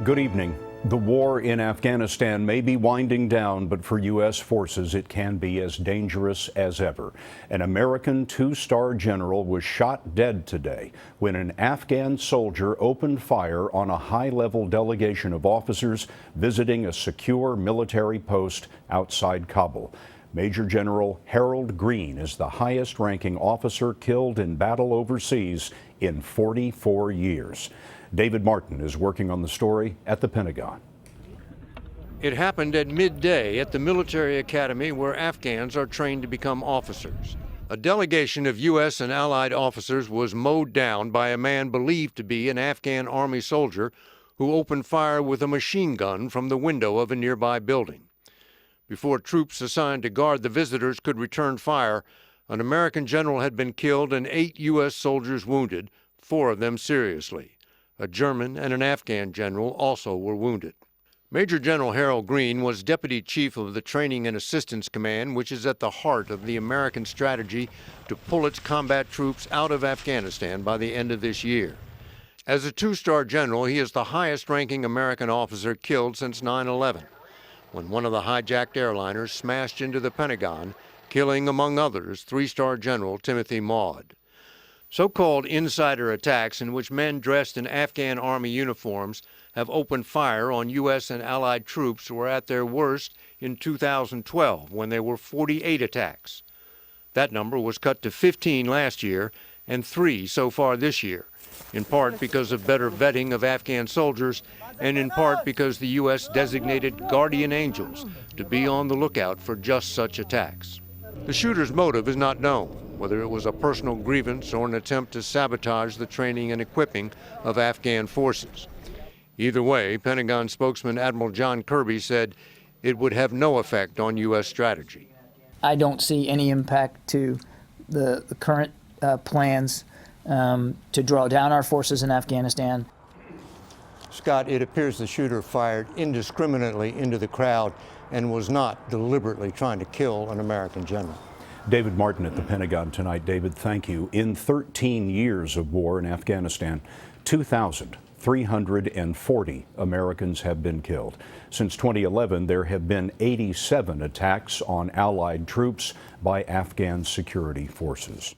Good evening. The war in Afghanistan may be winding down, but for U.S. forces, it can be as dangerous as ever. An American two-star general was shot dead today when an Afghan soldier opened fire on a high-level delegation of officers visiting a secure military post outside Kabul. Major General Harold Green is the highest-ranking officer killed in battle overseas in 44 years. David Martin is working on the story at the Pentagon. It happened at midday at the military academy where Afghans are trained to become officers. A delegation of U.S. and allied officers was mowed down by a man believed to be an Afghan army soldier who opened fire with a machine gun from the window of a nearby building. Before troops assigned to guard the visitors could return fire, an American general had been killed and 8 U.S. soldiers wounded, 4 of them seriously. A German and an Afghan general also were wounded. Major General Harold Green was Deputy Chief of the Training and Assistance Command, which is at the heart of the American strategy to pull its combat troops out of Afghanistan by the end of this year. As a two-star general, he is the highest-ranking American officer killed since 9/11, when one of the hijacked airliners smashed into the Pentagon, killing, among others, 3-star General Timothy Maude. So-called insider attacks in which men dressed in Afghan army uniforms have opened fire on U.S. and allied troops were at their worst in 2012, when there were 48 attacks. That number was cut to 15 last year and 3 so far this year, in part because of better vetting of Afghan soldiers and in part because the U.S. designated guardian angels to be on the lookout for just such attacks. The shooter's motive is not known, whether it was a personal grievance or an attempt to sabotage the training and equipping of Afghan forces. Either way, Pentagon spokesman Admiral John Kirby said it would have no effect on U.S. strategy. I don't see any impact to the current plans to draw down our forces in Afghanistan. Scott, it appears the shooter fired indiscriminately into the crowd and was not deliberately trying to kill an American general. David Martin at the Pentagon tonight. David, thank you. In 13 years of war in Afghanistan, 2,340 Americans have been killed. Since 2011, there have been 87 attacks on Allied troops by Afghan security forces.